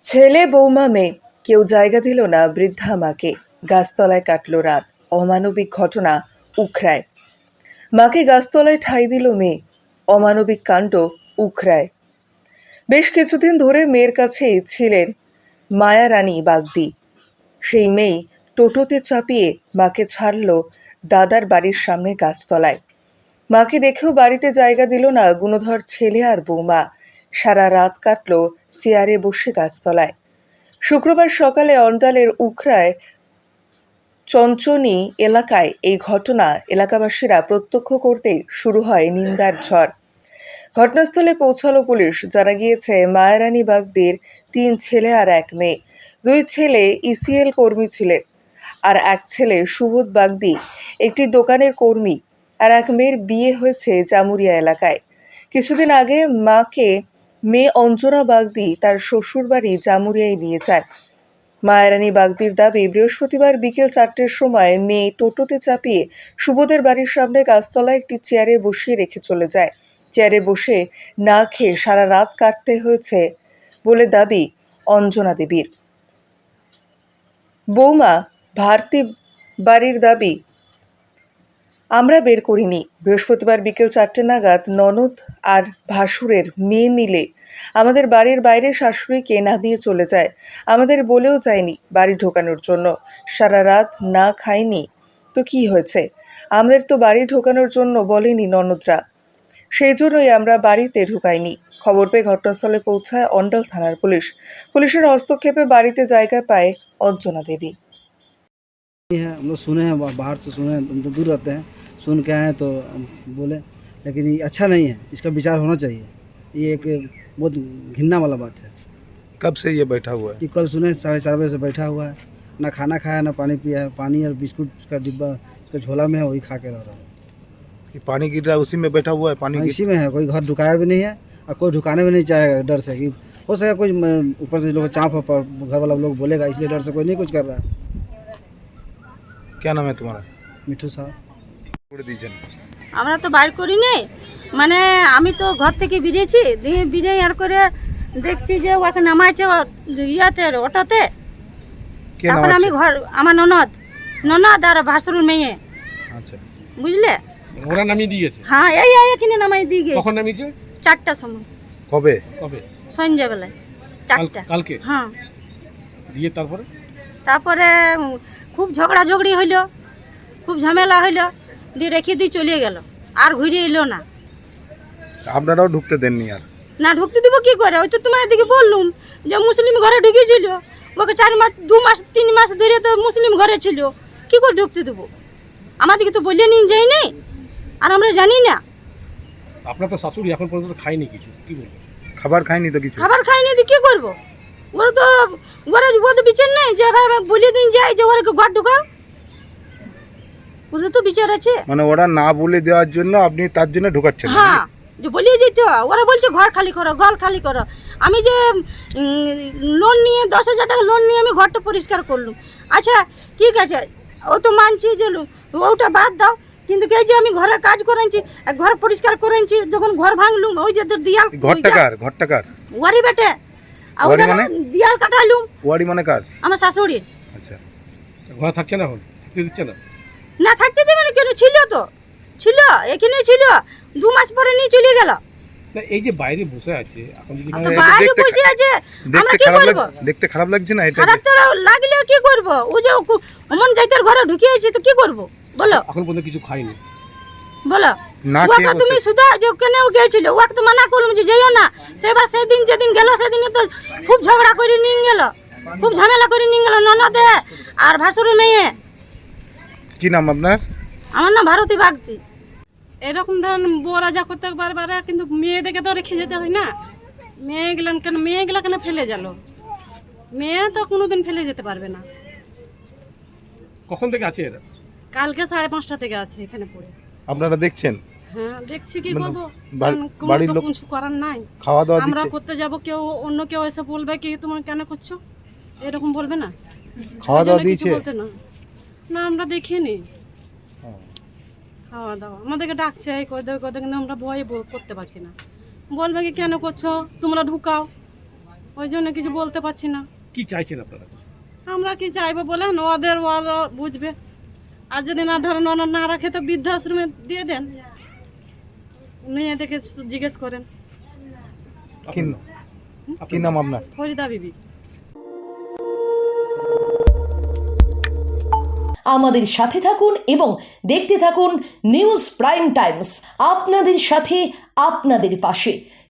ছেলে বৌমা মেয়ে কেউ জায়গা দিল না বৃদ্ধা মাকে। গাছতলায় কাটল রাত। অমানবিক ঘটনা উখড়ায়। মাকে গাছতলায় ঠাঁই দিল মেয়ে। অমানবিক কাণ্ড উখড়ায়। বেশ কিছুদিন ধরে মেয়ের কাছেই ছিলেন মায়ারানী বাগদি। সেই মেয়েই টোটোতে চাপিয়ে মাকে ছাড়ল দাদার বাড়ির সামনে গাছতলায়। মাকে দেখেও বাড়িতে জায়গা দিল না গুণধর ছেলে আর বৌমা। সারা রাত কাটল চেয়ারে বসে গাছতলায়। শুক্রবার সকালে অন্ডালের উখড়ায় চঞ্চনি এলাকায় এই ঘটনা। এলাকাবাসীরা প্রত্যক্ষ করতেই শুরু হয় নিন্দার ঝড়। ঘটনাস্থলে পৌঁছালো পুলিশ। জানা গিয়েছে মায়ারানী বাগদির 3 ছেলে আর 1 মেয়ে। 2 ছেলে ইসিএল কর্মী ছিলেন, আর 1 ছেলে সুবোধ বাগদি একটি দোকানের কর্মী, আর 1 মেয়ের বিয়ে হয়েছে জামুরিয়া এলাকায়। কিছুদিন আগে মাকে মেয়ে অঞ্জনা বাগদি তার শ্বশুরবাড়ি জামুরিয়ায় নিয়ে যান। মায়ারানী বাগদির দাবি, বৃহস্পতিবার বিকেল 4টের সময় মেয়ে টোটোতে চাপিয়ে সুবোধের বাড়ির সামনে গাছতলায় একটি চেয়ারে বসিয়ে রেখে চলে যায়। চেয়ারে বসে না খেয়ে সারা রাত কাটতে হয়েছে বলে দাবি অঞ্জনা দেবীর। বৌমা ভারতী বাড়ির দাবি, আমরা বের করিনি। বৃহস্পতিবার বিকেল 4টে নাগাদ ননদ আর ভাসুরের মেয়ে মিলে আমাদের বাড়ির বাইরে শাশুড়িকে নামিয়ে চলে যায়। আমাদের বলেও যায়নি বাড়ি ঢোকানোর জন্য। সারা রাত না খাইনি তো কি হয়েছে? আমাদের তো বাড়ি ঢোকানোর জন্য বলেনি ননদরা, সেই জন্যই আমরা বাড়িতে ঢুকাইনি। খবর পেয়ে ঘটনাস্থলে পৌঁছায় অন্ডাল থানার পুলিশ। পুলিশের হস্তক্ষেপে বাড়িতে জায়গা পায় অঞ্জনা দেবী। हम लोग सुने हैं, बाहर से सुने हैं, हम तो दूर रहते हैं, सुन के आए तो हम बोले, लेकिन ये अच्छा नहीं है, इसका विचार होना चाहिए। ये एक बहुत घिनना वाला बात है। कब से ये बैठा हुआ है? ये कल सुने 4:30 बजे से बैठा हुआ है, ना खाना खाया ना पानी पिया है। पानी और बिस्कुट का डिब्बा उसका झोला में है, वही खा के रह रहा है। ये पानी गिर रहा है उसी में बैठा हुआ है? पानी हाँ, इसी में है। कोई घर ढुकाया भी नहीं है और कोई ढुकाने भी नहीं चाहेगा, डर से कि हो सके कोई ऊपर से लोग चाँप घर वाला लोग बोलेगा, इसलिए डर से कोई नहीं कुछ कर रहा है। क्या नाम है तुम्हारा? मिठू साहब। আমরা তো বাইর করি নাই, মানে আমি তো ঘর থেকে বেরিয়েছি, দিয়ে বেরিয়ে আর করে দেখছি যে ওকে নামাইছে ইয়াতে অটোতে। কে তারপর আমি ঘর আমার ননদ আর ভাসুরের মেয়ে, আচ্ছা, বুঝলে? ওরা নামিয়ে দিয়েছে? হ্যাঁ, এই এখানে নামাই দিয়ে গেছে। কখন নামিয়েছে? 4টার সময়। কবে? কবে? সন্ধ্যাবেলায় 4টা। কালকে? হ্যাঁ। দিয়ে তারপরে খুব ঝগড়াঝগড়ি হইল, খুব ঝামেলা হইল, দিয়ে রেখে দিয়ে চলে গেল, আর ঘুরে এলো না। আপনারাও ঢুকতে দেননি? আর না, ঢুকতে দিব কি করে? ওই তো তোমার এদিকে বললুম যে মুসলিম ঘরে ঢুকেছিল, ওকে 4 মাস 2 মাস 3 মাস ধরে তো মুসলিম ঘরে ছিল, কি করে ঢুকতে দেবো? আমাদেরকে তো বললে নিয়ে যাই নাই, আর আমরা জানি না। আপনার তো শাশুড়ি এখন পর্যন্ত খায়নি কিছু, কি বলবো? খাবার খায়নি তো কিছু? খাবার খাইনি তো কি করবো? ওরা তো ওরা তো বিচার নেই যে ভাই বলে দিন যায় যে ওরা ঘর ঢুকাও, ওরা তো বিচার আছে। মানে ওরা না বলে দেওয়ার জন্য আপনি তার জন্য ঢুকাচ্ছেন? হ্যাঁ, যে বলিয়ে যেত। ওরা বলছে ঘর খালি করো, ঘর খালি করো। আমি যে লোন নিয়ে 10,000 টাকা লোন নিয়ে আমি ঘরটা পরিষ্কার করলাম, আচ্ছা ঠিক আছে, ওটা মানছি যে ওটা বাদ দাও, কিন্তু এই যে আমি ঘরে কাজ করেছি, ঘর পরিষ্কার করেছি, যখন ঘর ভাঙলুম ওই যে দিয়াল। ঘরটা কার? ওয়ারি বেটে। ওয়ারি মানে? দিয়াল কাটালুম। ওয়ারি মানে কার? আমার শাশুড়ি। আচ্ছা, ঘর থাকছে না, এখন থাকতে দিচ্ছে না? না, থাকতে দেবে না কেন? ছিল তো, ছিল, এখানে ছিল, 2 মাস পরে নিয়ে চলে গেল। না, এই যে বাইরে বসে আছে এখন, যদি বাইরে বসে আছে, আমরা কি করব? দেখতে খারাপ লাগছে না? এটা খারাপ তো লাগলে কি করব? ও যে অমন যাইতার ঘরে ঢুকিয়েছে তো কি করব বলো? এখন পর্যন্ত কিছু খাইনি বলো না, ওকে তুমি সুদা যে কেনেও গিয়েছিল, ওকে তো মানা করলাম যে যাইও না। সেবার সেদিন যেদিন গেল সেদিন তো খুব ঝগড়া করে নিয়ে গেল, খুব ঝামেলা করে নিয়ে গেল ননদে আর ভাসুরের মেয়ে। কি নাম আপনার? আমার নাম ভারতী বাগদি। এরকম ধরেন বউরা যা করতে পারে, কিন্তু মেয়েদেরকে তো রেখে যেতে হয় না। মেয়েগুলো কেন ফেলে গেল? মেয়ে তো কোনোদিন ফেলে যেতে পারবে না। কখন থেকে আছে এরা? কালকে 5:30 থেকে আছে এখানে পড়ে। আপনারা দেখছেন? হ্যাঁ, দেখছি, কি মানে করবো? বাড়ির লোক কিছু করার নাই। খাওয়া দাওয়া আমরা দিচ্ছে? করতে যাব, অন্য কেউ এসে বলবে কি তোমার কেন করছো, এরকম বলবে না? খাওয়া দাওয়া দিয়েছে? বলতে না, আমরা দেখিনি খাওয়া দাওয়া। আমাদেরকে ডাকছে এই করে দেবে, কিন্তু আমরা ভয়ে করতে পারছি না। বলবে কি কেন করছো, তোমরা ঢুকাও, ওই জন্য কিছু বলতে পারছি না। কি চাইছেন আপনারা? আমরা কি চাইবো বলেন, ওরা বুঝবে। আর যদি না ধরেন ওরা না রাখে তো বৃদ্ধাশ্রমে দিয়ে দেন, মেয়েদেরকে জিজ্ঞেস করেন। কি নাম আপনার? ফরিদা বিবি। আমাদের সাথে থাকুন এবং দেখতে থাকুন নিউজ প্রাইম টাইমস, আপনাদের সাথে আপনাদের পাশে।